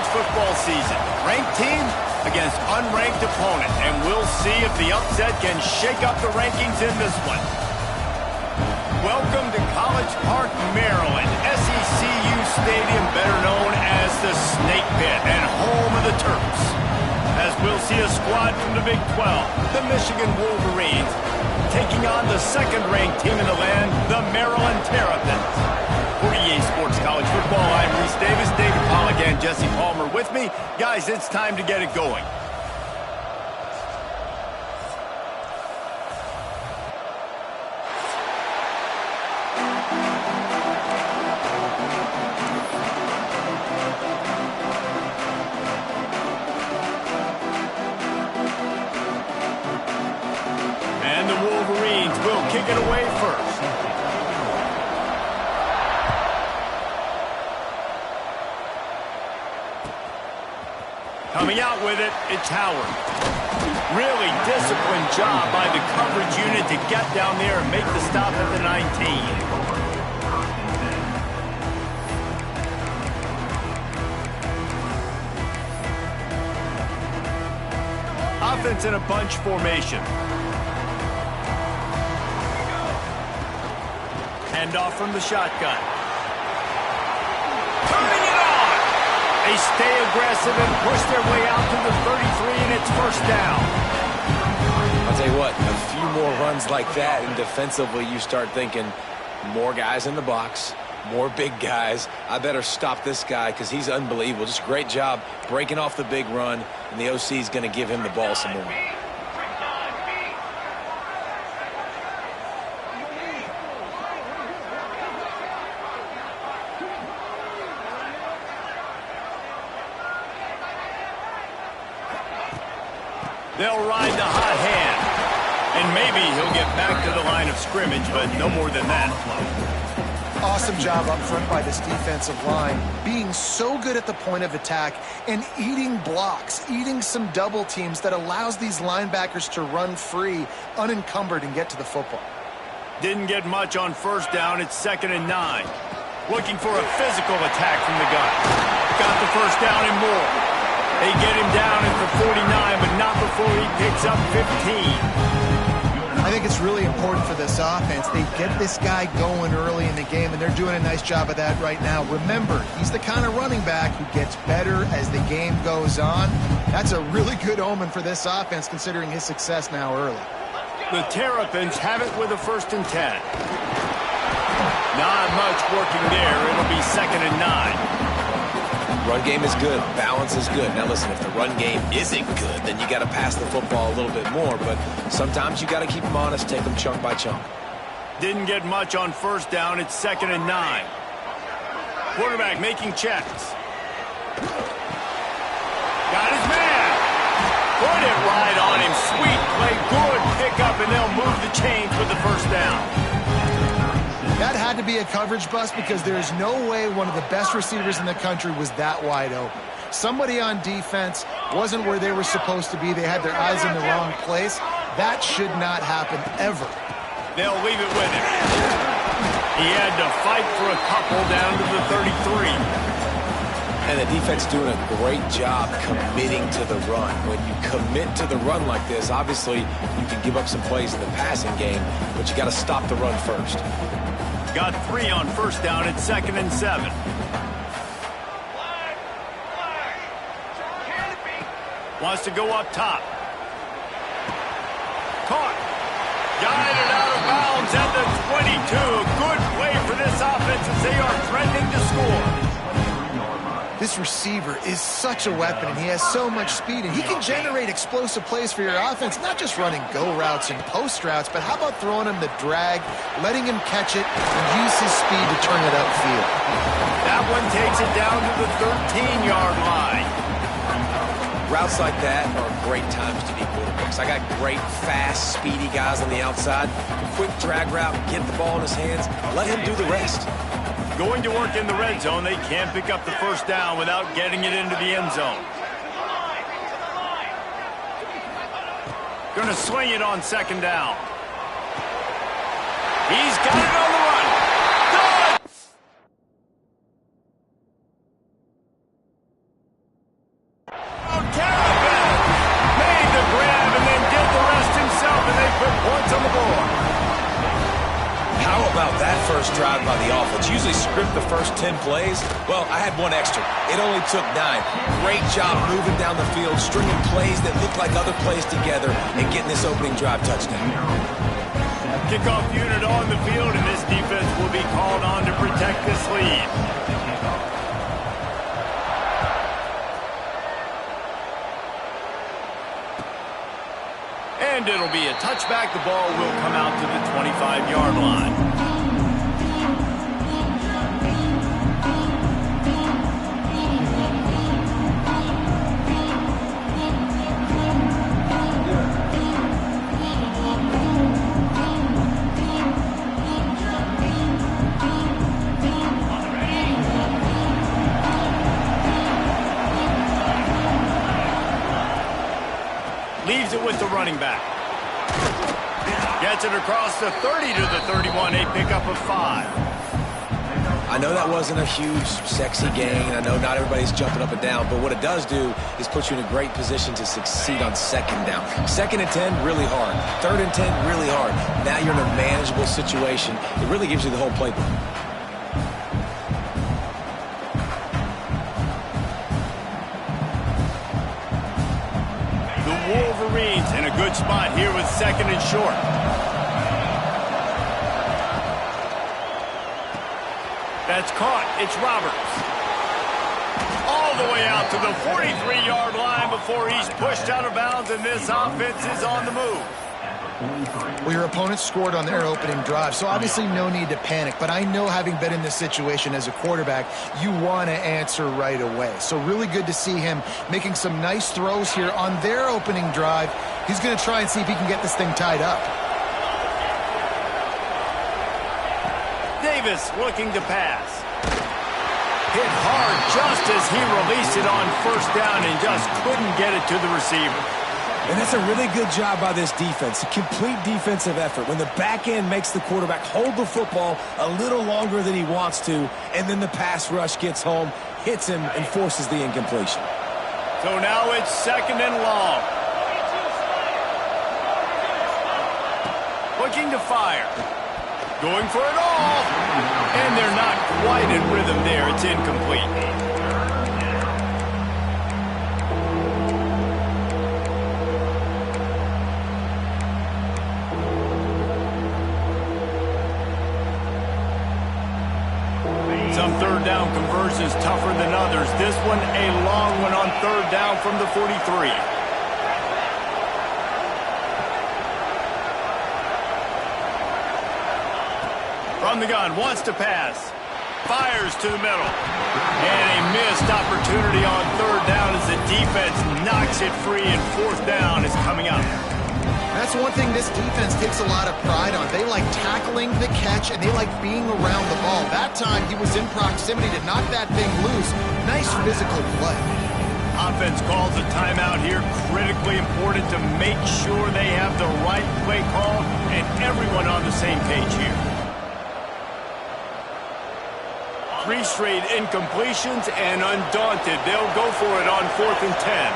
college football season. Ranked team against unranked opponent, and we'll see if the upset can shake up the rankings in this one. Welcome to College Park, Maryland, SECU Stadium, better known as the Snake Pit and home of the Terps. As we'll see a squad from the Big 12, the Michigan Wolverines, taking on the second-ranked team in the land, the Maryland Terrapins. For EA Sports College Football, I'm Reese Davis, David Pollack, and Jesse Palmer with me. Guys, it's time to get it going. And the Wolverines will kick it away first. Coming out with it, it's Howard. Really disciplined job by the coverage unit to get down there and make the stop at the 19. Offense in a bunch formation. Handoff from the shotgun. Turning it on! They stay aggressive and push their way out to the 33, and it's first down. I'll tell you what, a few more runs like that, and defensively you start thinking, more guys in the box, more big guys. I better stop this guy because he's unbelievable. Just a great job breaking off the big run, and the OC is going to give him the ball some more. They'll ride the hot hand. And maybe he'll get back to the line of scrimmage, but no more than that. Awesome job up front by this defensive line, being so good at the point of attack and eating blocks, eating some double teams that allows these linebackers to run free, unencumbered, and get to the football. Didn't get much on first down. It's 2nd and 9. Looking for a physical attack from the gun. Got the first down and more. They get him down at the 49, but not before he picks up 15. I think it's really important for this offense. They get this guy going early in the game, and they're doing a nice job of that right now. Remember, he's the kind of running back who gets better as the game goes on. That's a really good omen for this offense, considering his success now early. The Terrapins have it with a 1st and 10. Not much working there. It'll be 2nd and 9. Run game is good. Balance is good. Now listen, if the run game isn't good, then you got to pass the football a little bit more. But sometimes you got to keep them honest, take them chunk by chunk. Didn't get much on first down. It's 2nd and 9. Quarterback making checks. Got his man. Put it right on him. Sweet play. Good pickup, and they'll move the chains with the first down. That had to be a coverage bust because there is no way one of the best receivers in the country was that wide open. Somebody on defense wasn't where they were supposed to be. They had their eyes in the wrong place. That should not happen ever. They'll leave it with him. He had to fight for a couple down to the 33. And the defense doing a great job committing to the run. When you commit to the run like this, obviously you can give up some plays in the passing game, but you got to stop the run first. Got 3 on first down at 2nd and 7. Wants to go up top. Caught. Got it out of bounds at the 22. Good play for this offense as they are threatening to score. This receiver is such a weapon, and he has so much speed, and he can generate explosive plays for your offense, not just running go routes and post routes, but how about throwing him the drag, letting him catch it, and use his speed to turn it upfield. That one takes it down to the 13-yard line. Routes like that are great times to be quarterbacks. I got great, fast, speedy guys on the outside. Quick drag route, get the ball in his hands, let him do the rest. Going to work in the red zone. They can't pick up the first down without getting it into the end zone. Going to swing it on 2nd down. He's got it on the run. Done! about that first drive by the offense? Usually script the first 10 plays. Well, I had one extra. It only took 9. Great job moving down the field, stringing plays that look like other plays together, and getting this opening drive touchdown. Kickoff unit on the field, and this defense will be called on to protect this lead. And it'll be a touchback. The ball will come out to the 25-yard line. Leaves it with the running back. Gets it across the 30 to the 31, a pickup of 5. I know that wasn't a huge, sexy gain. I know not everybody's jumping up and down, but what it does do is put you in a great position to succeed on second down. 2nd and 10, really hard. 3rd and 10, really hard. Now you're in a manageable situation. It really gives you the whole playbook. Wolverines in a good spot here with 2nd and short. That's caught. It's Roberts. All the way out to the 43-yard line before he's pushed out of bounds, and this offense is on the move. Well, your opponent scored on their opening drive, so obviously no need to panic. But I know, having been in this situation as a quarterback, you want to answer right away. So really good to see him making some nice throws here on their opening drive. He's going to try and see if he can get this thing tied up. Davis looking to pass. Hit hard just as he released it on 1st down and just couldn't get it to the receiver. And that's a really good job by this defense, a complete defensive effort. When the back end makes the quarterback hold the football a little longer than he wants to, and then the pass rush gets home, hits him, and forces the incompletion. So now it's 2nd and long. Looking to fire. Going for it all. And they're not quite in rhythm there. It's incomplete. Some 3rd down conversions tougher than others. This one a long one on 3rd down from the 43. From the gun, wants to pass. Fires to the middle. And a missed opportunity on 3rd down as the defense knocks it free, and 4th down is coming up. That's one thing this defense takes a lot of pride on. They like tackling the catch, and they like being around the ball. That time, he was in proximity to knock that thing loose. Nice physical play. Offense calls a timeout here. Critically important to make sure they have the right play call and everyone on the same page here. 3 straight incompletions, and undaunted, they'll go for it on 4th and 10.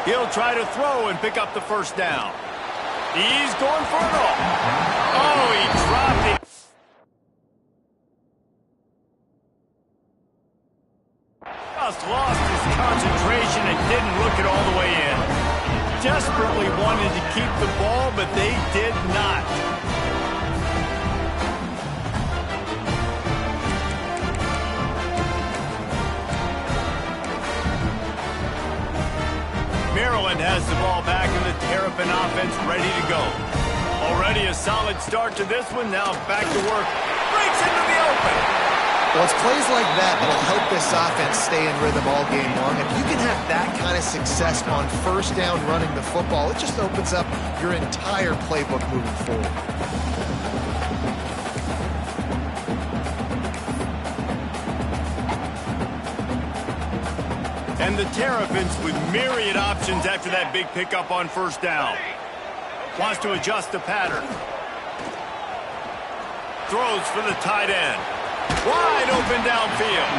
He'll try to throw and pick up the 1st down. He's going for it all. Oh, he dropped it. Just lost his concentration and didn't look it all the way in. Desperately wanted to keep the ball, but they did not. Maryland has the ball back, and the Terrapin offense ready to go. Already a solid start to this one. Now back to work. Breaks into the open. Well, it's plays like that that'll help this offense stay in rhythm all game long. If you can have that kind of success on 1st down running the football, it just opens up your entire playbook moving forward. And the Terrapins with myriad options after that big pickup on 1st down. Wants to adjust the pattern. Throws for the tight end. Wide open downfield.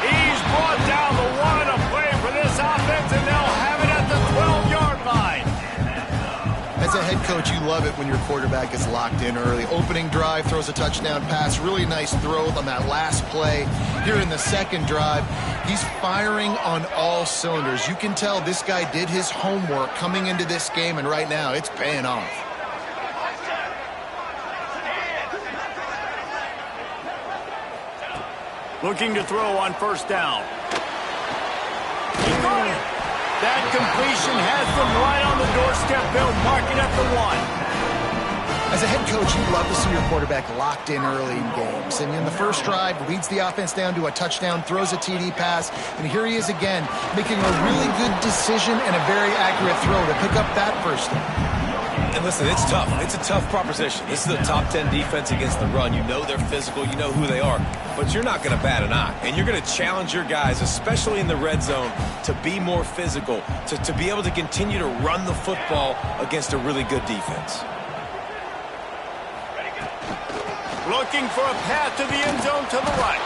He's brought down the one. A play for this offense, and they'll have it at the 12 love it when your quarterback is locked in early. Opening drive, throws a touchdown pass. Really nice throw on that last play. Here in the second drive, he's firing on all cylinders. You can tell this guy did his homework coming into this game, and right now it's paying off. Looking to throw on first down. That completion has them right on the doorstep. They'll mark it at the 1. As a head coach, you love to see your quarterback locked in early in games. And in the first drive, leads the offense down to a touchdown, throws a TD pass, and here he is again, making a really good decision and a very accurate throw to pick up that first down. And listen, it's tough. It's a tough proposition. This is a top 10 defense against the run. You know they're physical. You know who they are. But you're not going to bat an eye. And you're going to challenge your guys, especially in the red zone, to be more physical, to be able to continue to run the football against a really good defense. Looking for a path to the end zone to the right.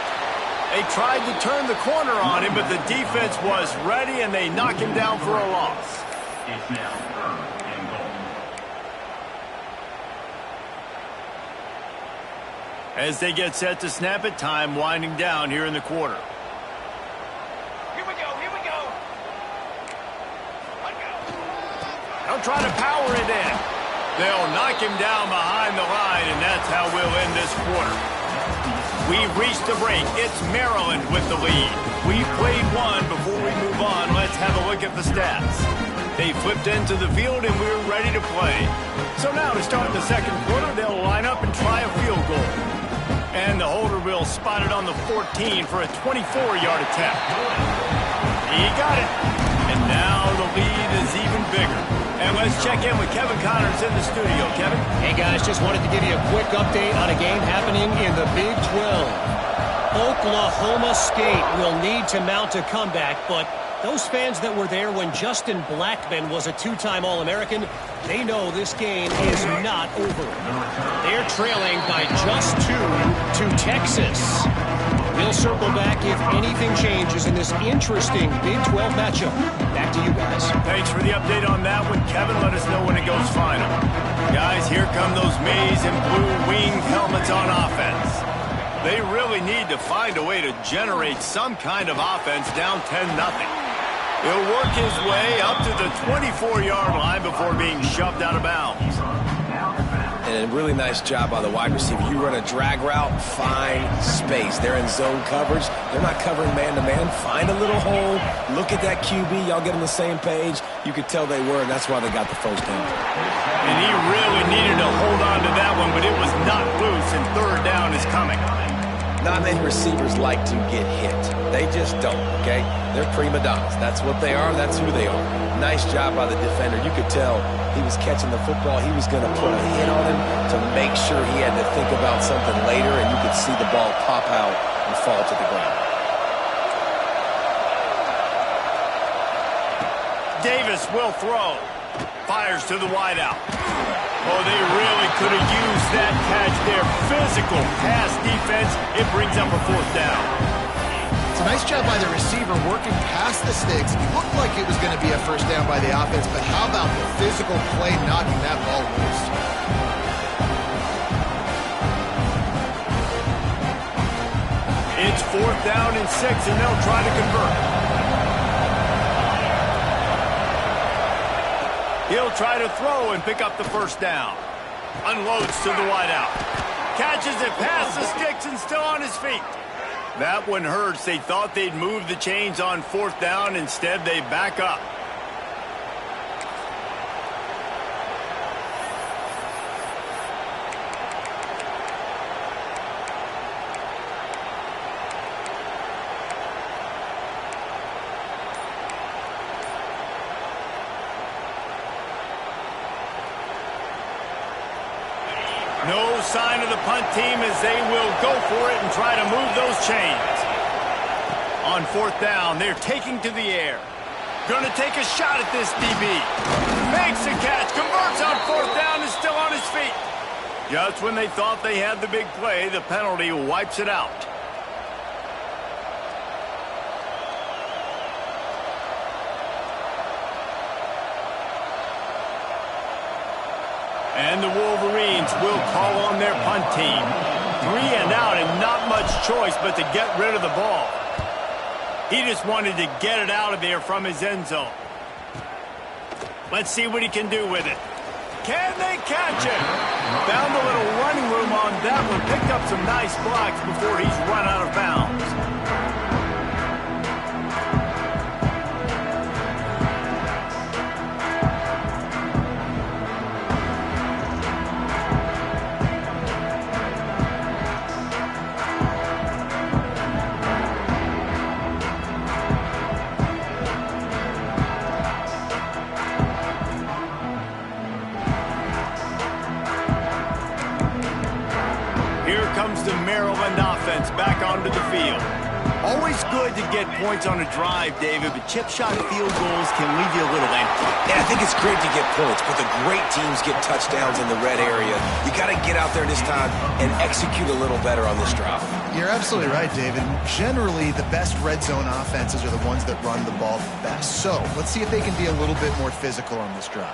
They tried to turn the corner on him, but the defense was ready, and they knock him down for a loss. It's now third and goal. As they get set to snap it, time winding down here in the quarter. Here we go. They'll try to power it in. They'll knock him down behind the line, and that's how we'll end this quarter. We've reached the break. It's Maryland with the lead. We've played one. Before we move on, let's have a look at the stats. They flipped into the field, and we're ready to play. So now to start the second quarter, they'll line up and try a field goal. And the holder will spot it on the 14 for a 24-yard attempt. He got it. And now the lead is even bigger. And let's check in with Kevin Connors in the studio. Kevin? Hey, guys, just wanted to give you a quick update on a game happening in the Big 12. Oklahoma State will need to mount a comeback, but those fans that were there when Justin Blackmon was a two-time All-American, they know this game is not over. They're trailing by just 2 to Texas. We'll circle back if anything changes in this interesting Big 12 matchup. Back to you guys. Thanks for the update on that one, Kevin. Let us know when it goes final. Guys, here come those maize and blue winged helmets on offense. They really need to find a way to generate some kind of offense down 10-0. He'll work his way up to the 24-yard line before being shoved out of bounds. And a really nice job by the wide receiver. You run a drag route, find space. They're in zone coverage. They're not covering man-to-man. Find a little hole. Look at that QB. Y'all get on the same page. You could tell they were, and that's why they got the first down. And he really needed to hold on to that one, but it was not loose, and third down is coming. Not many receivers like to get hit. They just don't, okay? They're prima donnas. That's what they are. That's who they are. Nice job by the defender. You could tell he was catching the football. He was going to put a hit on him to make sure he had to think about something later, and you could see the ball pop out and fall to the ground. Davis will throw. Fires to the wideout. Oh, they really could have used that catch there. Physical pass defense. It brings up a fourth down. It's a nice job by the receiver working past the sticks. It looked like it was going to be a first down by the offense, but how about the physical play knocking that ball loose? It's 4th down and 6, and they'll try to convert. He'll try to throw and pick up the first down. Unloads to the wideout. Catches it past the sticks and still on his feet. That one hurts. They thought they'd move the chains on 4th down. Instead, they back up. No sign of the punt team as they will go for it and try to move those chains. On 4th down, they're taking to the air. Going to take a shot at this DB. Makes a catch, converts on 4th down, and still on his feet. Just when they thought they had the big play, the penalty wipes it out. And the Wolverines will call on their punt team. 3 and out and not much choice but to get rid of the ball. He just wanted to get it out of there from his end zone. Let's see what he can do with it. Can they catch it? Found a little running room on that one. Picked up some nice blocks before he's run out of bounds. Here comes the Maryland offense back onto the field. Always good to get points on a drive, David, but chip shot field goals can leave you a little empty. Yeah, I think it's great to get points, but the great teams get touchdowns in the red area. You got to get out there this time and execute a little better on this drive. You're absolutely right, David. Generally, the best red zone offenses are the ones that run the ball the best. So let's see if they can be a little bit more physical on this drive.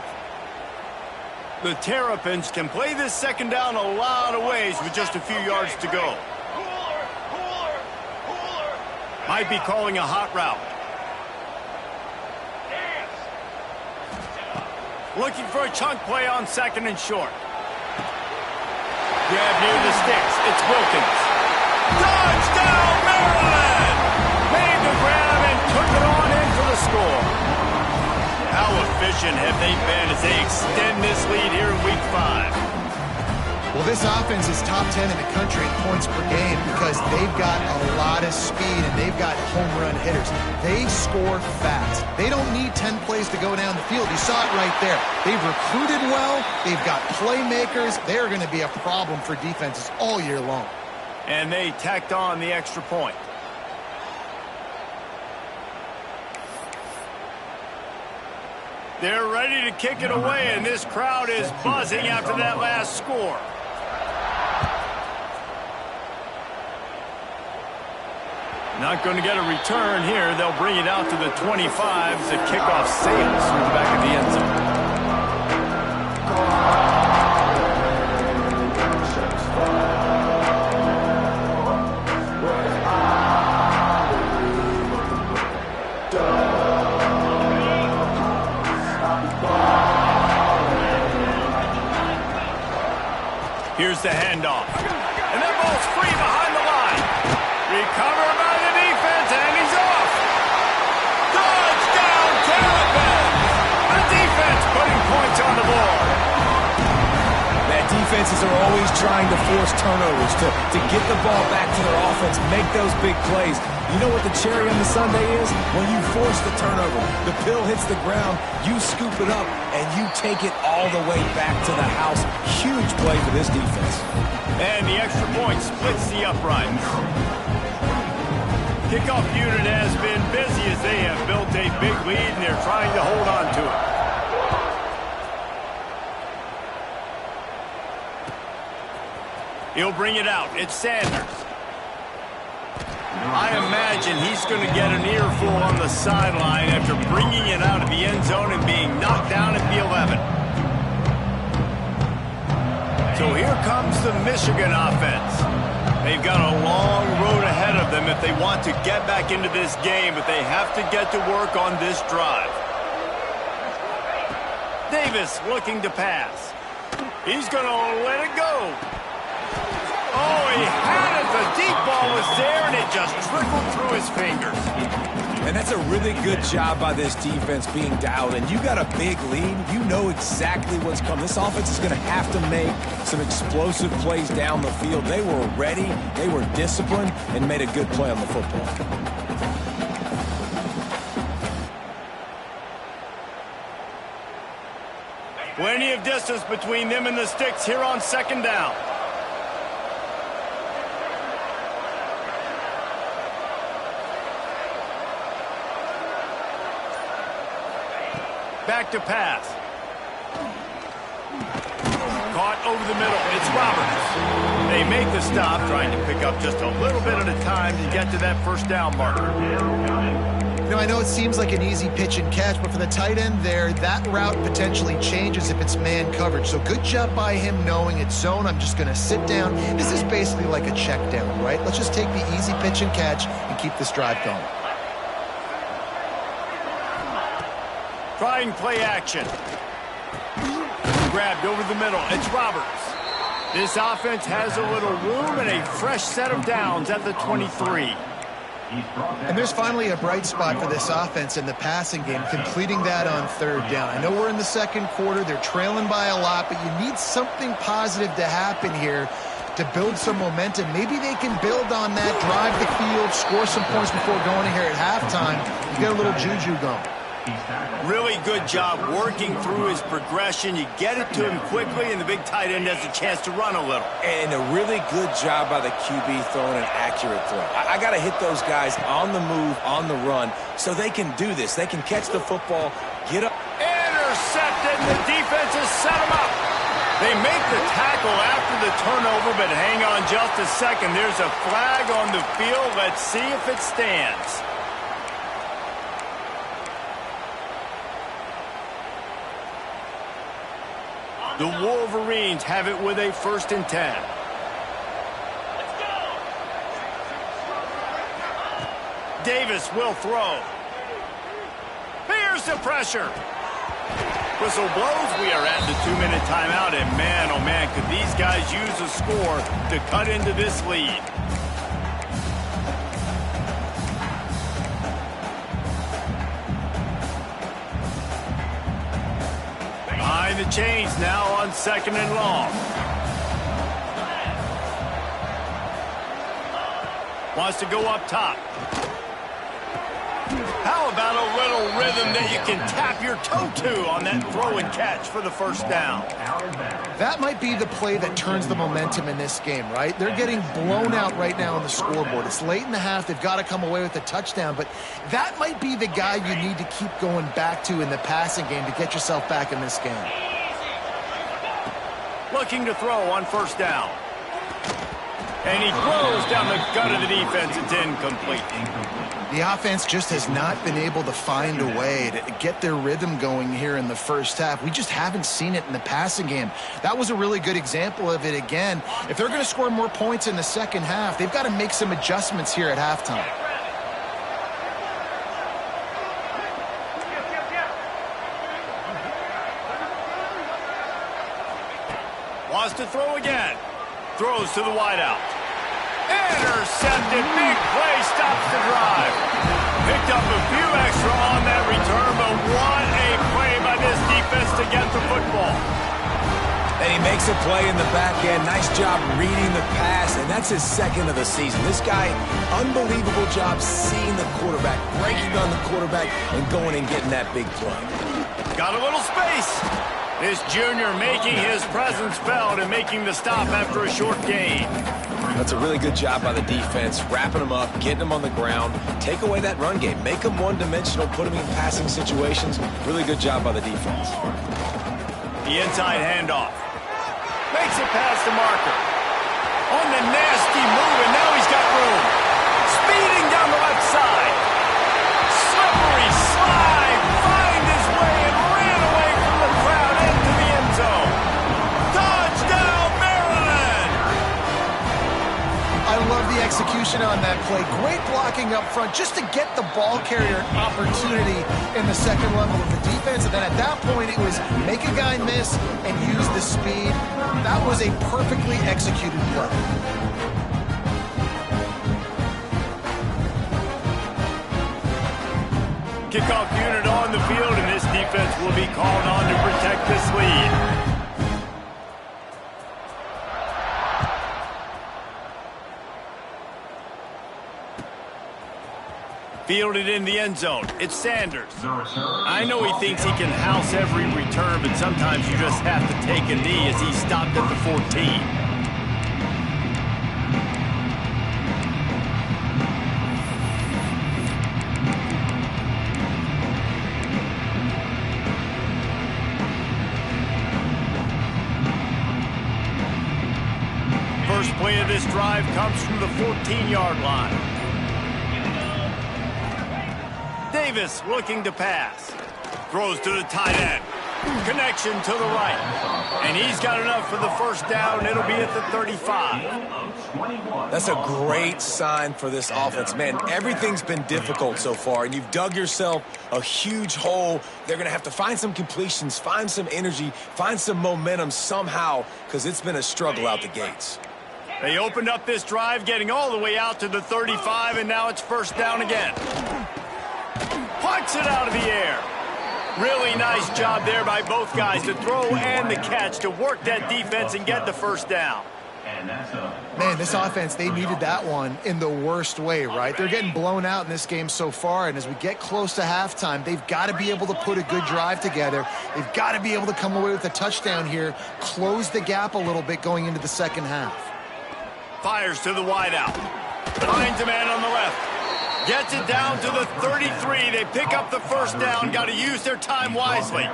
The Terrapins can play this second down a lot of ways with just a few yards to go. Might be calling a hot route. Looking for a chunk play on second and short. Grab near the sticks. It's Wilkins. Touchdown, Maryland! Made the grab and took it on in for the score. How efficient have they been as they extend this lead here in Week 5? Well, this offense is top 10 in the country in points per game because they've got a lot of speed and they've got home run hitters. They score fast. They don't need 10 plays to go down the field. You saw it right there. They've recruited well. They've got playmakers. They're going to be a problem for defenses all year long. And they tacked on the extra point. They're ready to kick it away, and this crowd is buzzing after that last score. Not going to get a return here. They'll bring it out to the 25 as the kickoff sails through the back of the end zone. Here's the handoff. And that ball's free behind the line. Recovered by the defense, and he's off. Touchdown, Terrapins! The defense putting points on the board. Man, defenses are always trying to force turnovers to get the ball back to their offense, make those big plays. You know what the cherry on the sundae is? When you force the turnover, the pill hits the ground, you scoop it up, and you take it all the way back to the house. Huge play for this defense. And the extra point splits the uprights. Kickoff unit has been busy as they have built a big lead, and they're trying to hold on to it. He'll bring it out. It's Sanders. I imagine he's going to get an earful on the sideline after bringing it out of the end zone and being knocked down at the 11. So here comes the Michigan offense. They've got a long road ahead of them if they want to get back into this game, but they have to get to work on this drive. Davis looking to pass. He's going to let it go. Oh, he had it. The deep ball was there, and it just trickled through his fingers. And that's a really good job by this defense being dialed in. You got a big lead. You know exactly what's coming. This offense is going to have to make some explosive plays down the field. They were ready, they were disciplined, and made a good play on the football. Plenty of distance between them and the sticks here on second down. Back to pass. Caught over the middle. It's Roberts. They make the stop, trying to pick up just a little bit at a time to get to that first down marker. You know, I know it seems like an easy pitch and catch, but for the tight end there, that route potentially changes if it's man coverage. So good job by him knowing it's zone. I'm just going to sit down. This is basically like a check down, right? Let's just take the easy pitch and catch and keep this drive going. Trying play action. Grabbed over the middle. It's Roberts. This offense has a little room and a fresh set of downs at the 23. And there's finally a bright spot for this offense in the passing game, completing that on third down. I know we're in the second quarter. They're trailing by a lot, but you need something positive to happen here to build some momentum. Maybe they can build on that, drive the field, score some points before going in here at halftime. You get a little juju going. Really good job working through his progression. You get it to him quickly, and the big tight end has a chance to run a little. And a really good job by the QB throwing an accurate throw. I got to hit those guys on the move, on the run, so they can do this. They can catch the football, get up. Intercepted. The defense has set him up. They make the tackle after the turnover, but hang on just a second. There's a flag on the field. Let's see if it stands. The Wolverines have it with a 1st and 10. Davis will throw. Here's the pressure. Whistle blows. We are at the 2-minute timeout, and man, oh man, could these guys use a score to cut into this lead. Behind the chains now on 2nd and long. Wants to go up top. How about a little rhythm that you can tap your toe to on that throw and catch for the 1st down? That might be the play that turns the momentum in this game, right? They're getting blown out right now on the scoreboard. It's late in the half. They've got to come away with a touchdown, but that might be the guy you need to keep going back to in the passing game to get yourself back in this game. Looking to throw on 1st down. And he throws down the gut of the defense. It's incomplete. The offense just has not been able to find a way to get their rhythm going here in the 1st half. We just haven't seen it in the passing game. That was a really good example of it again. If they're going to score more points in the 2nd half, they've got to make some adjustments here at halftime. Wants to throw again. Throws to the wideout. Intercepted. Big play stops the drive. Picked up a few extra on that return, but what a play by this defense to get the football. And he makes a play in the back end. Nice job reading the pass, and that's his 2nd of the season. This guy, unbelievable job seeing the quarterback, breaking on the quarterback, and going and getting that big play. Got a little space. This junior making his presence felt and making the stop after a short gain. That's a really good job by the defense, wrapping them up, getting them on the ground, take away that run game, make them one-dimensional, put them in passing situations. Really good job by the defense. The inside handoff. Makes it past the marker. On the nasty move, and now he's got room. Speeding down the left side. Slippery slide. Find his way and ran away from the crowd into the end zone. Touchdown, Maryland! I love the execution on that play. Great blocking up front just to get the ball carrier an opportunity in the 2nd level of the defense. And then at that point, it was make a guy miss and use the speed. That was a perfectly executed play. Kickoff unit on the field, and this defense will be called on to protect this lead. Fielded in the end zone. It's Sanders. I know he thinks he can house every return, but sometimes you just have to take a knee as he stopped at the 14. First play of this drive comes from the 14-yard line. Davis looking to pass. Throws to the tight end. Connection to the right. And he's got enough for the first down. It'll be at the 35. That's a great sign for this offense. Man, everything's been difficult so far, and you've dug yourself a huge hole. They're going to have to find some completions, find some energy, find some momentum somehow, because it's been a struggle out the gates. They opened up this drive, getting all the way out to the 35, and now it's first down again. Punts it out of the air. Really nice job there by both guys to throw and the catch to work that defense and get the first down. Man, this offense, they needed that one in the worst way, right? They're getting blown out in this game so far, and as we get close to halftime, they've got to be able to put a good drive together. They've got to be able to come away with a touchdown here, close the gap a little bit going into the second half. Fires to the wideout. Finds a man on the left. Gets it down to the 33. They pick up the first down. Got to use their time wisely.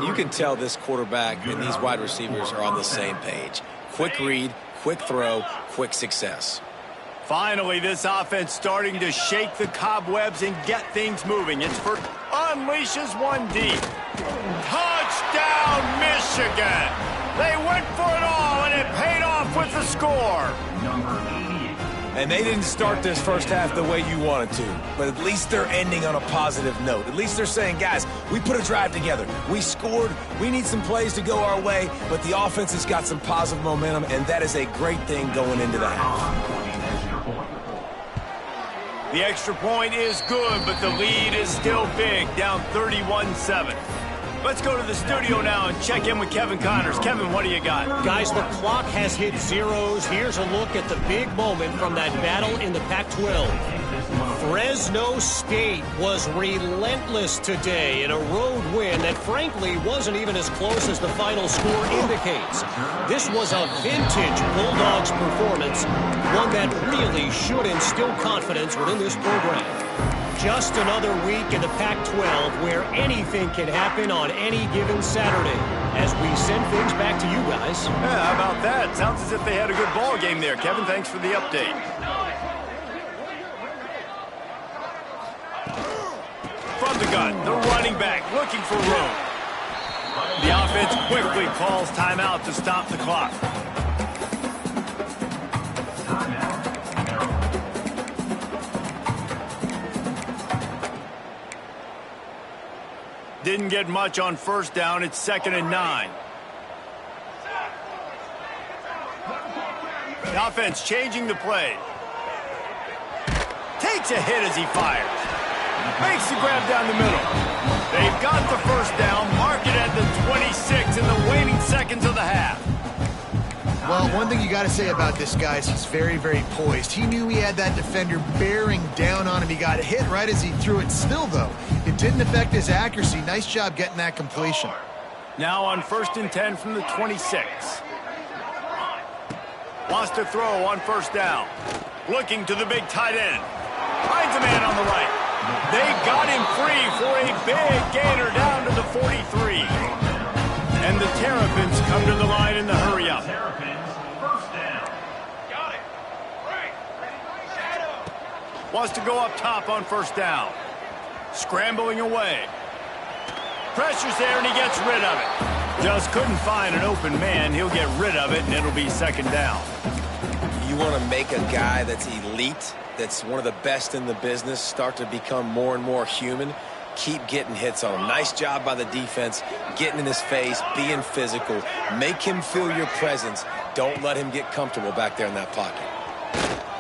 You can tell this quarterback and these wide receivers are on the same page. Quick read, quick throw, quick success. Finally, this offense starting to shake the cobwebs and get things moving. It's for unleashes one deep. Touchdown, Michigan! They went for it all, and it paid off with the score. And they didn't start this first half the way you wanted to, but at least they're ending on a positive note. At least they're saying, guys, we put a drive together. We scored. We need some plays to go our way, but the offense has got some positive momentum, and that is a great thing going into the half. The extra point is good, but the lead is still big, down 31-7. Let's go to the studio now and check in with Kevin Connors. Kevin, what do you got? Guys, the clock has hit zeros. Here's a look at the big moment from that battle in the Pac-12. Fresno State was relentless today in a road win that frankly wasn't even as close as the final score indicates. This was a vintage Bulldogs performance, one that really should instill confidence within this program. Just another week in the Pac-12 where anything can happen on any given Saturday. As we send things back to you guys. Yeah, how about that? Sounds as if they had a good ball game there. Kevin, thanks for the update. From the gun, the running back looking for room. The offense quickly calls timeout to stop the clock. Didn't get much on first down. It's 2nd and 9. The offense changing the play. Takes a hit as he fires. Makes the grab down the middle. They've got the first down. Mark it at the 26 in the waning seconds of the half. Well, one thing you got to say about this guy is he's very, very poised. He knew he had that defender bearing down on him. He got hit right as he threw it. Still, though, it didn't affect his accuracy. Nice job getting that completion. Now on 1st and 10 from the 26. Wants to throw on first down. Looking to the big tight end. Finds a man on the right. They got him free for a big gainer down to the 43. And the Terrapins come to the line in the hurry-up. Wants to go up top on first down. Scrambling away. Pressure's there, and he gets rid of it. Just couldn't find an open man. He'll get rid of it, and it'll be 2nd down. You want to make a guy that's elite, that's one of the best in the business, start to become more and more human. Keep getting hits on him. Nice job by the defense, getting in his face, being physical. Make him feel your presence. Don't let him get comfortable back there in that pocket.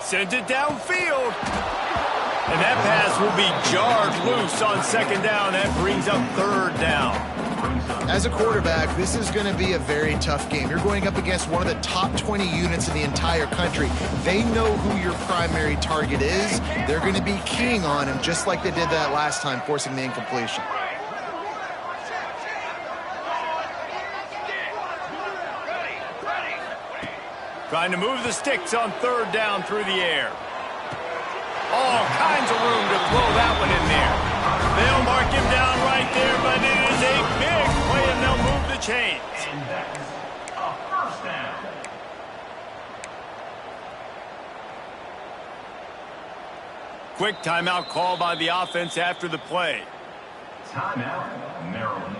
Sends it downfield. And that pass will be jarred loose on 2nd down. That brings up 3rd down. As a quarterback, this is going to be a very tough game. You're going up against one of the top 20 units in the entire country. They know who your primary target is. They're going to be keying on him just like they did that last time, forcing the incompletion. Trying to move the sticks on 3rd down through the air. All kinds of room to throw that one in there. They'll mark him down right there, but it is a big play, and they'll move the chains. And that is a first down. quick timeout call by the offense after the play. Timeout, Maryland.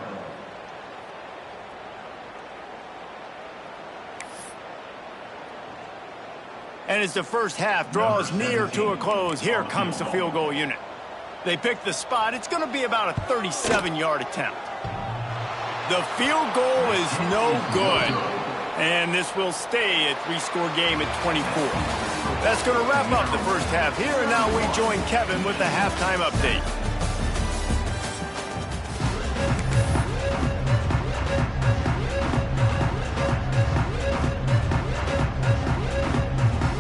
And as the first half draws near to a close, here comes the field goal unit. They pick the spot. It's going to be about a 37-yard attempt. The field goal is no good. And this will stay a 3-score game at 24. That's going to wrap up the first half here. And now we join Kevin with the halftime update.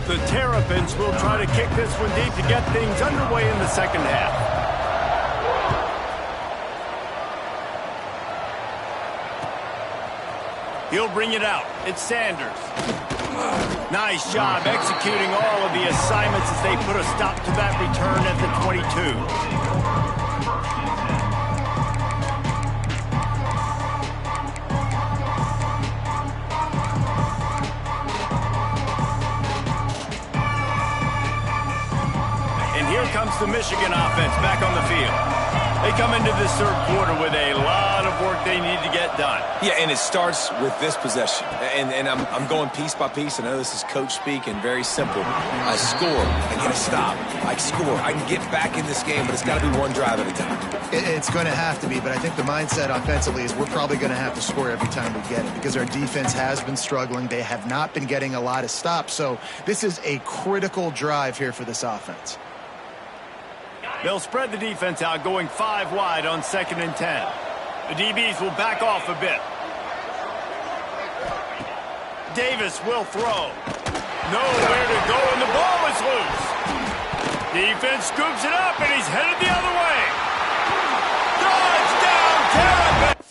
The Terrapins will try to kick this one deep to get things underway in the second half. He'll bring it out. It's Sanders. Nice job executing all of the assignments as they put a stop to that return at the 22. Comes the Michigan offense back on the field. They come into this third quarter with a lot of work they need to get done. Yeah, and it starts with this possession. And I'm going piece by piece. I know this is coach speak and very simple. I score. I get a stop. I score. I can get back in this game, but it's got to be one drive at a time. It's going to have to be, but I think the mindset offensively is we're probably going to have to score every time we get it because our defense has been struggling. They have not been getting a lot of stops. So this is a critical drive here for this offense. They'll spread the defense out, going 5 wide on 2nd and 10. The DBs will back off a bit. Davis will throw. Nowhere to go, and the ball is loose. Defense scoops it up, and he's headed the other way. Touchdown, Terrapins!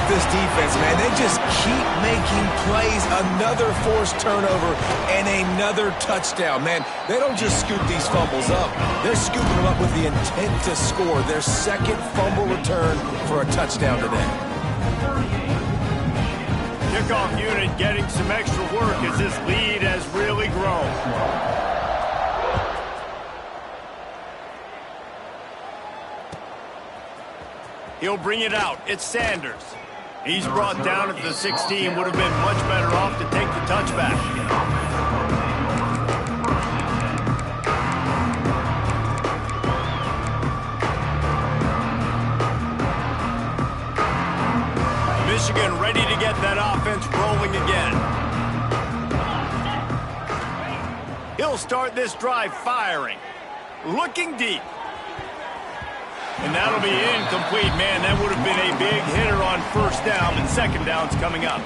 This defense, man, they just keep making plays. Another forced turnover and another touchdown. Man, they don't just scoop these fumbles up. They're scooping them up with the intent to score. Their second fumble return for a touchdown today. Kickoff unit getting some extra work as this lead has really grown. He'll bring it out. It's Sanders. He's brought down at the 16. Would have been much better off to take the touchback. Michigan ready to get that offense rolling again. He'll start this drive firing. Looking deep. And that'll be incomplete, man. That would have been a big hitter on first down, and second down's coming up.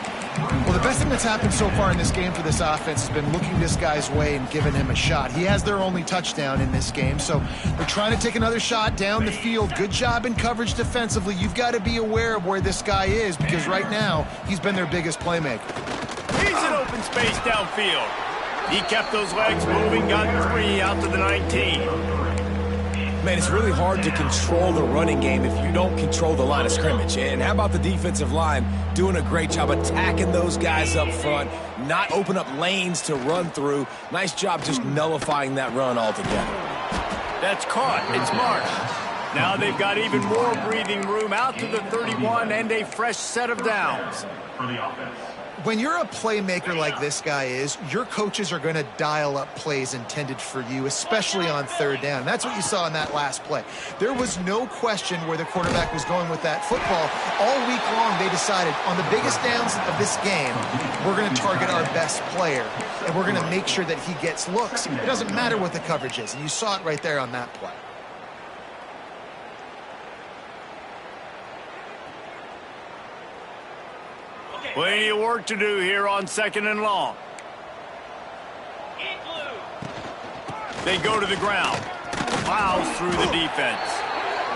Well, the best thing that's happened so far in this game for this offense has been looking this guy's way and giving him a shot. He has their only touchdown in this game, so they're trying to take another shot down the field. Good job in coverage defensively. You've got to be aware of where this guy is because right now he's been their biggest playmaker. He's in open space downfield. He kept those legs moving, got 3 out to the 19. Man, it's really hard to control the running game if you don't control the line of scrimmage. And how about the defensive line doing a great job attacking those guys up front, not open up lanes to run through. Nice job just nullifying that run altogether. That's caught. It's Marsh. Now they've got even more breathing room out to the 31 and a fresh set of downs. For the offense. When you're a playmaker like this guy is, your coaches are going to dial up plays intended for you, especially on third down. That's what you saw in that last play. There was no question where the quarterback was going with that football. All week long, they decided on the biggest downs of this game, we're going to target our best player, and we're going to make sure that he gets looks. It doesn't matter what the coverage is, and you saw it right there on that play. Plenty of work to do here on 2nd and long. They go to the ground. Plows through the defense.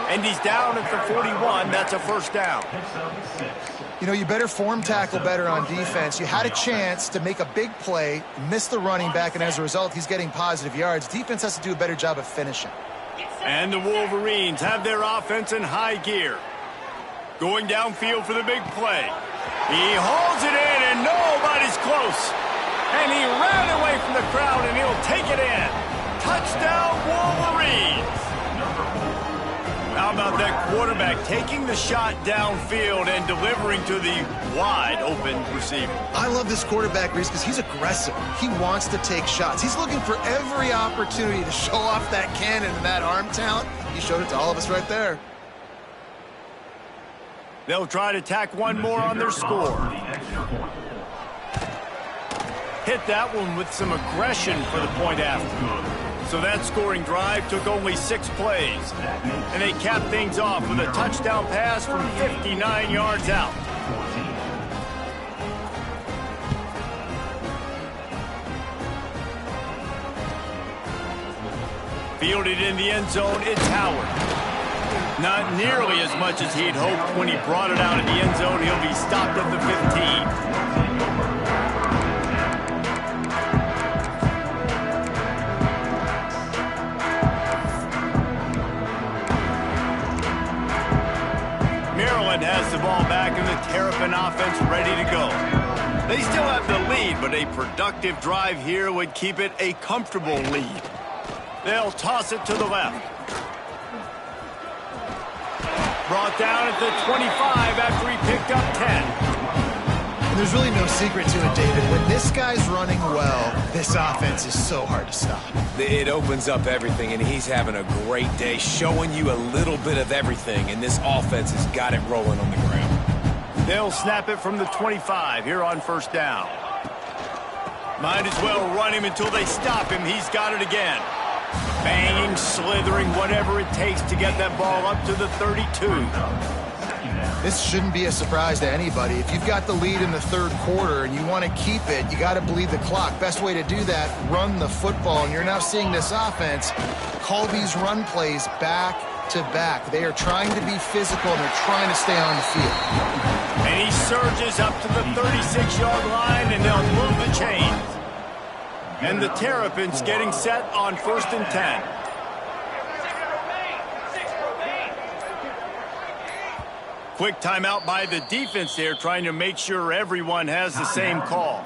And he's down at the 41. That's a first down. You know, you better form tackle better on defense. You had a chance to make a big play, miss the running back, and as a result, he's getting positive yards. Defense has to do a better job of finishing. And the Wolverines have their offense in high gear. Going downfield for the big play. He hauls it in, and nobody's close. And he ran away from the crowd, and he'll take it in. Touchdown, Wolverines. How about that quarterback taking the shot downfield and delivering to the wide-open receiver? I love this quarterback, Reese, because he's aggressive. He wants to take shots. He's looking for every opportunity to show off that cannon and that arm talent. He showed it to all of us right there. They'll try to tack one more on their score. Hit that one with some aggression for the point after. So that scoring drive took only 6 plays. And they capped things off with a touchdown pass from 59 yards out. Fielded in the end zone, it's Howard. Not nearly as much as he'd hoped when he brought it out in the end zone. He'll be stopped at the 15. Maryland has the ball back and the Terrapin offense ready to go. They still have the lead, but a productive drive here would keep it a comfortable lead. They'll toss it to the left. Brought down at the 25 after he picked up 10. And there's really no secret to it, David. When this guy's running well, this offense is so hard to stop. It opens up everything, and he's having a great day, showing you a little bit of everything, and this offense has got it rolling on the ground. They'll snap it from the 25 here on first down. Might as well run him until they stop him. He's got it again. Banging, slithering, whatever it takes to get that ball up to the 32. This shouldn't be a surprise to anybody. If you've got the lead in the third quarter and you want to keep it, you got to bleed the clock. Best way to do that, run the football. And you're now seeing this offense call these run plays back to back. They are trying to be physical, and they're trying to stay on the field. And he surges up to the 36-yard line, and they'll move the chains. And the Terrapins getting set on 1st and 10. Quick timeout by the defense there, trying to make sure everyone has the same call.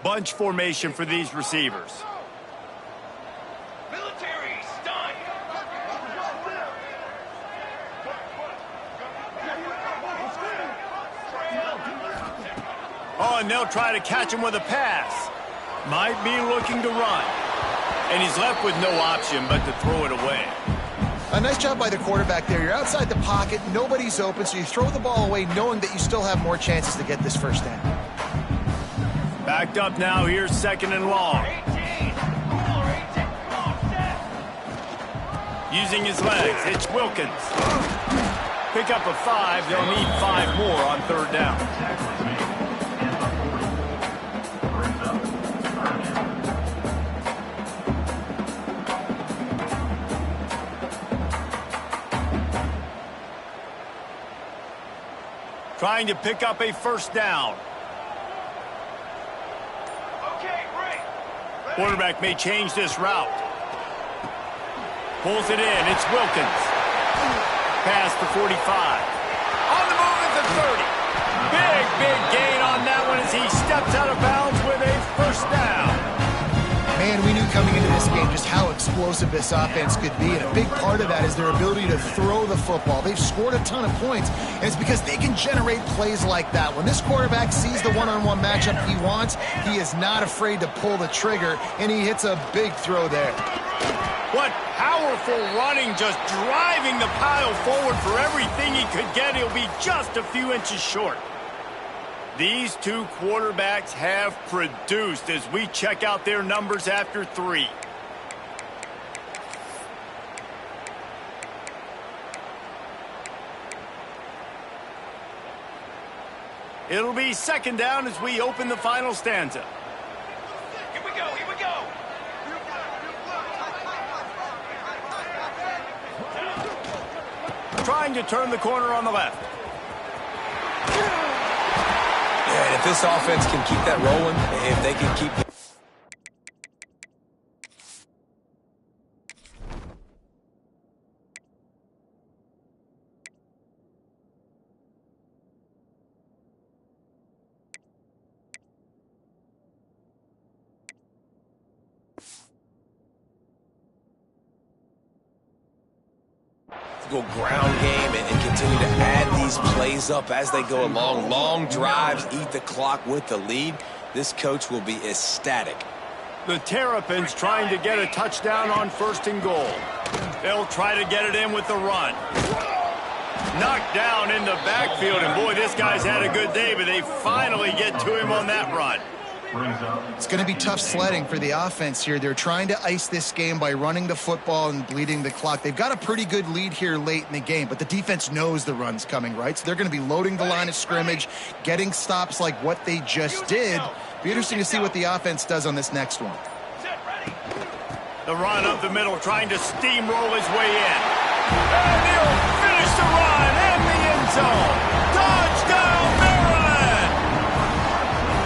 Bunch formation for these receivers. Military stunt. Oh, and they'll try to catch him with a pass. Might be looking to run. And he's left with no option but to throw it away. A nice job by the quarterback there. You're outside the pocket, nobody's open, so you throw the ball away knowing that you still have more chances to get this first down. Backed up now, here's 2nd and long. Using his legs, it's Wilkins. Pick up a 5, they'll need 5 more on 3rd down. Trying to pick up a 1st down. Quarterback may change this route. Pulls it in. It's Wilkins. Past the 45. On the move at the 30. Big gain on that one as he steps out of bounds with a 1st down. Man, we knew coming into this game just how explosive this offense could be, and a big part of that is their ability to throw the football. They've scored a ton of points, and it's because they can generate plays like that. When this quarterback sees the one-on-one matchup he wants, he is not afraid to pull the trigger, and he hits a big throw there. What powerful running, just driving the pile forward for everything he could get. He'll be just a few inches short. These two quarterbacks have produced as we check out their numbers after 3. It'll be second down as we open the final stanza. Here we go, here we go. Trying to turn the corner on the left. Yeah, and if this offense can keep that rolling, if they can keep... go ground game and continue to add these plays up as they go along. Long drives, eat the clock with the lead. This coach will be ecstatic. The Terrapins trying to get a touchdown on 1st and goal. They'll try to get it in with the run. Knocked down in the backfield, and boy, this guy's had a good day, but they finally get to him on that run. It's going to be tough sledding for the offense here. They're trying to ice this game by running the football and bleeding the clock. They've got a pretty good lead here late in the game, but the defense knows the run's coming, right? So they're going to be loading the line of scrimmage, getting stops like what they just did. Be interesting to see what the offense does on this next one. The run up the middle, trying to steamroll his way in. And he'll finish the run in the end zone. Touchdown, Maryland!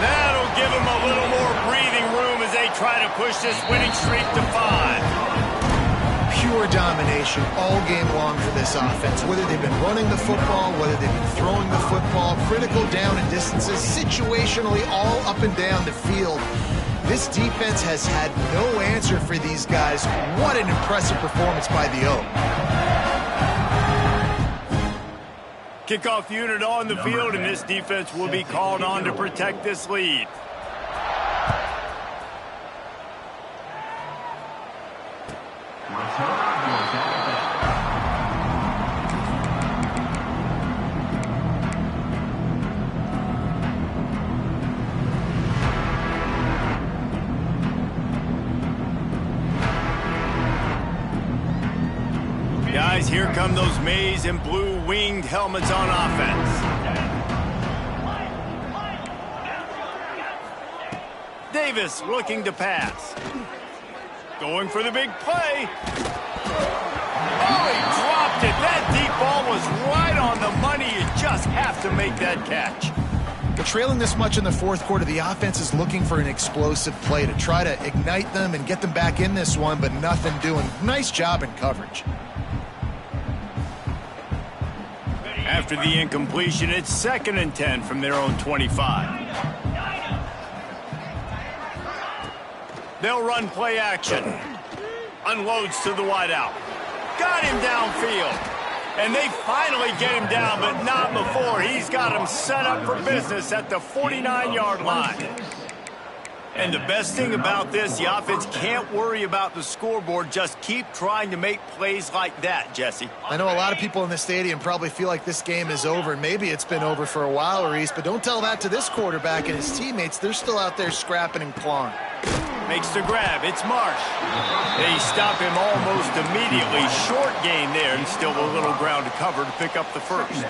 That'll give him a little more breathing room as they try to push this winning streak to 5. Pure domination all game long for this offense. Whether they've been running the football, whether they've been throwing the football, critical down and distances, situationally all up and down the field. This defense has had no answer for these guys. What an impressive performance by the Oak. Kickoff unit on the field, and this defense will be called on to protect this lead. Guys, here come those maize and blue winged helmets on offense. Davis looking to pass. Going for the big play. Oh, he dropped it. That deep ball was right on the money. You just have to make that catch. But trailing this much in the fourth quarter, the offense is looking for an explosive play to try to ignite them and get them back in this one, but nothing doing. Nice job in coverage. After the incompletion, it's 2nd and 10 from their own 25. They'll run play action. Unloads to the wideout. Got him downfield. And they finally get him down, but not before. He's got him set up for business at the 49-yard line. And the best thing about this, the offense can't worry about the scoreboard. Just keep trying to make plays like that, Jesse. I know a lot of people in the stadium probably feel like this game is over. Maybe it's been over for a while, Reese, but don't tell that to this quarterback and his teammates. They're still out there scrapping and clawing. Makes the grab. It's Marsh. They stop him almost immediately. Short gain there, and still a little ground to cover to pick up the first.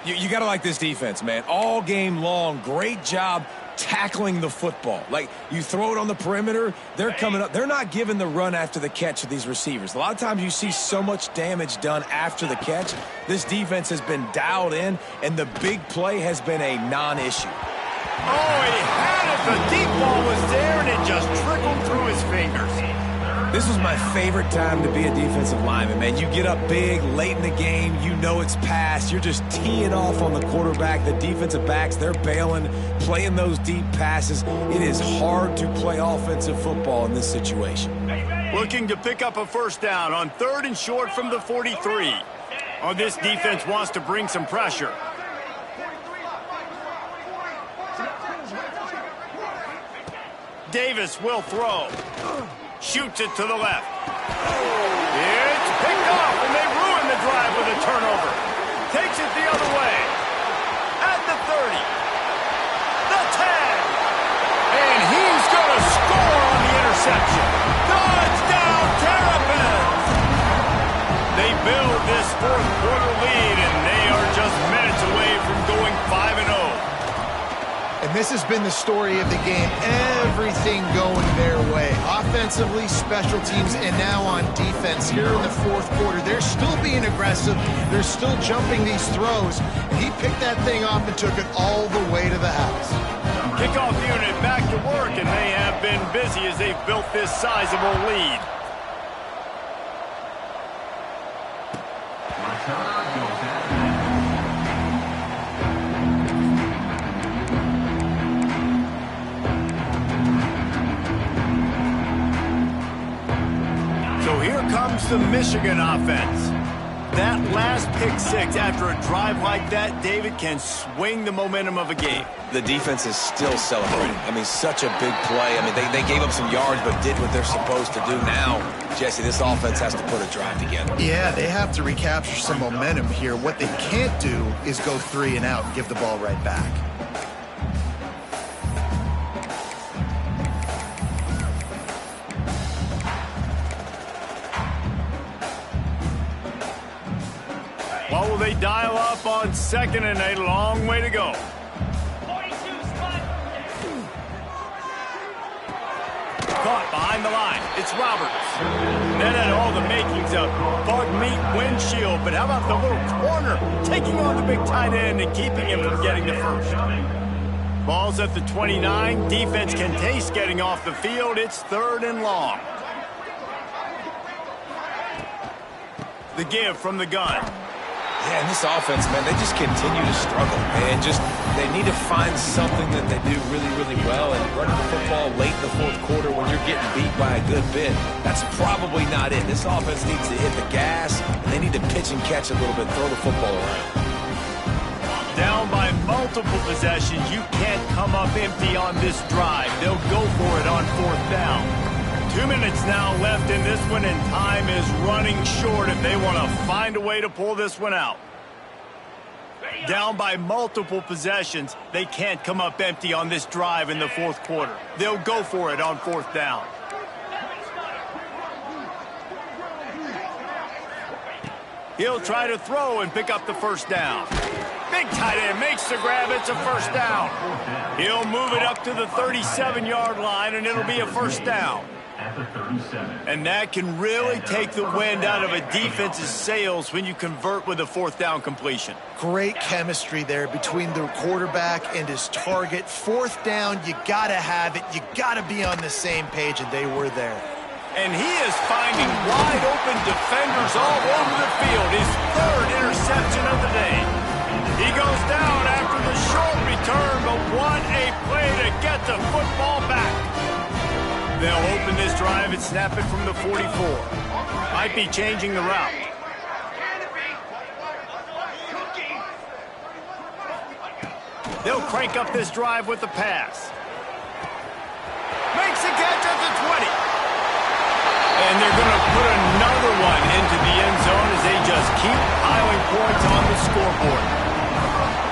You got to like this defense, man. All game long, great job tackling the football. Like, you throw it on the perimeter, they're coming up. They're not giving the run after the catch to these receivers. A lot of times you see so much damage done after the catch. This defense has been dialed in, and the big play has been a non-issue. Oh, he had it. The deep ball was there, and it just trickled through his fingers. This was my favorite time to be a defensive lineman, man. You get up big, late in the game, you know it's past. You're just teeing off on the quarterback. The defensive backs, they're bailing, playing those deep passes. It is hard to play offensive football in this situation. Looking to pick up a first down on 3rd and short from the 43. Oh, this defense wants to bring some pressure. Davis will throw. Shoots it to the left. It's picked off, and they ruin the drive with a turnover. Takes it the other way. At the 30. The 10. And he's going to score on the interception. Touchdown, Terrapins! They build this fourth quarter lead, and they are just minutes away from going 5-0. been the story of the game. Everything going their way. Offensively, special teams, and now on defense here in the fourth quarter. They're still being aggressive. They're still jumping these throws. He picked that thing up and took it all the way to the house. Kickoff unit back to work, and they have been busy as they've built this sizable lead. So here comes the Michigan offense. That last pick six after a drive like that, David, can swing the momentum of a game. The defense is still celebrating. I mean, such a big play. I mean, they gave up some yards but did what they're supposed to do. Now, Jesse, this offense has to put a drive together. Yeah, they have to recapture some momentum here. What they can't do is go 3 and out and give the ball right back. What will they dial up on 2nd and a long way to go? 42 spot. Caught behind the line. It's Roberts. That had all the makings of bug meat windshield, but how about the little corner taking on the big tight end and keeping him from getting the first? Ball's at the 29. Defense can taste getting off the field. It's 3rd and long. The give from the gun. Yeah, and this offense, man, they just continue to struggle. And they need to find something that they do really, really well. And running the football late in the fourth quarter when you're getting beat by a good bit, that's probably not it. This offense needs to hit the gas, and they need to pitch and catch a little bit, throw the football around. Down by multiple possessions, you can't come up empty on this drive. They'll go for it on 4th down. 2 minutes now left in this one, and time is running short if they want to find a way to pull this one out. Down by multiple possessions, they can't come up empty on this drive in the fourth quarter. They'll go for it on 4th down. He'll try to throw and pick up the 1st down. Big tight end makes the grab. It's a 1st down. He'll move it up to the 37-yard line, and it'll be a 1st down. And that can really take the wind out of a defense's sails when you convert with a 4th down completion. Great chemistry there between the quarterback and his target. 4th down, you got to have it. You got to be on the same page, and they were there. And he is finding wide open defenders all over the field. His 3rd interception of the day. He goes down after the short return, but what a play to get the football back. They'll open this drive and snap it from the 44. Might be changing the route. They'll crank up this drive with the pass. Makes a catch at the 20. And they're going to put another one into the end zone as they just keep piling points on the scoreboard.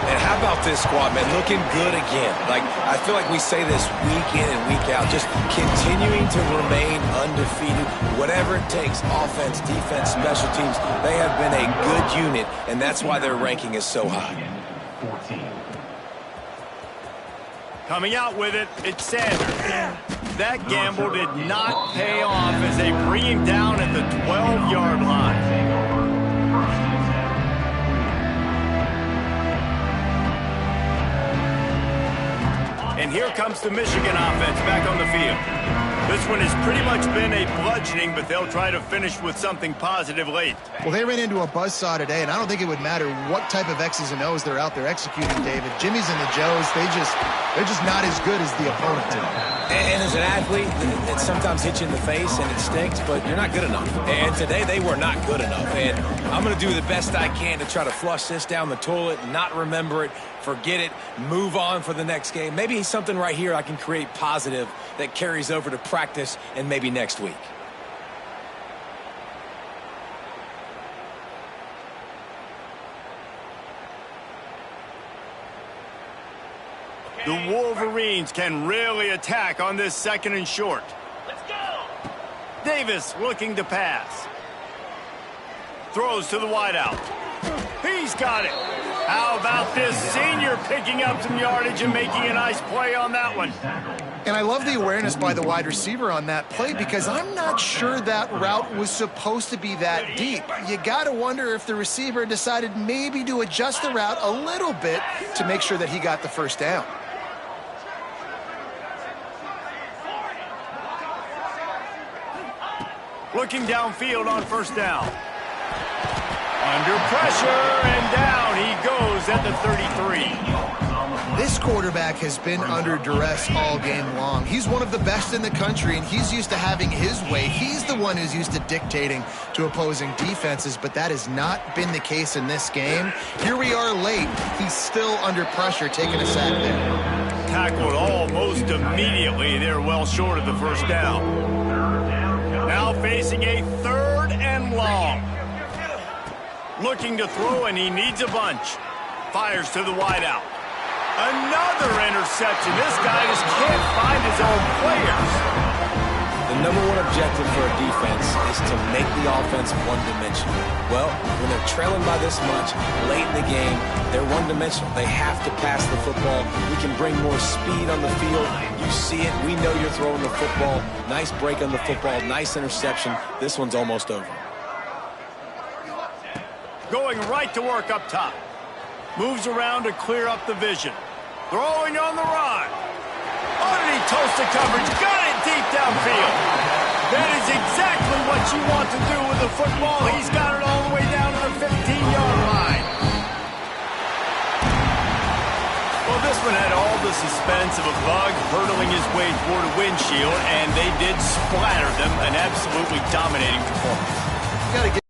And how about this squad, man? Looking good again. Like, I feel like we say this week in and week out, just continuing to remain undefeated. Whatever it takes, offense, defense, special teams, they have been a good unit, and that's why their ranking is so high. Coming out with it, it's Sanders. That gamble did not pay off as they bring him down at the 12-yard line. And here comes the Michigan offense back on the field. This one has pretty much been a bludgeoning, but they'll try to finish with something positive late. Well, they ran into a buzzsaw today, and I don't think it would matter what type of X's and O's they're out there executing, David. Jimmy's and the Joes, they're just not as good as the opponent today. And as an athlete, it sometimes hits you in the face and it stinks, but you're not good enough. And today they were not good enough. And I'm going to do the best I can to try to flush this down the toilet, not remember it, forget it, move on for the next game. Maybe something right here I can create positive that carries over to practice and maybe next week. The Wolverines can really attack on this 2nd and short. Let's go. Davis looking to pass. Throws to the wideout. He's got it. How about this senior picking up some yardage and making a nice play on that one? And I love the awareness by the wide receiver on that play because I'm not sure that route was supposed to be that deep. You got to wonder if the receiver decided maybe to adjust the route a little bit to make sure that he got the first down. Looking downfield on first down. Under pressure, and down he goes at the 33. This quarterback has been under duress all game long. He's one of the best in the country, and he's used to having his way. He's the one who's used to dictating to opposing defenses, but that has not been the case in this game. Here we are late. He's still under pressure, taking a sack there. Tackled almost immediately. They're well short of the first down. Now facing a 3rd and long. Looking to throw, and he needs a bunch. Fires to the wideout. Another interception. This guy just can't find his own players. The #1 objective for a defense is to make the offense one-dimensional. Well, when they're trailing by this much late in the game, they're one-dimensional. They have to pass the football. We can bring more speed on the field. You see it. We know you're throwing the football. Nice break on the football. Nice interception. This one's almost over. Going right to work up top. Moves around to clear up the vision. Throwing on the run. Underneath toasted coverage. Got it deep downfield. That is exactly what you want to do with the football. He's got it all the way down to the 15-yard line. Well, this one had all the suspense of a bug hurtling his way toward a windshield, and they did splatter them. An absolutely dominating performance. You got to get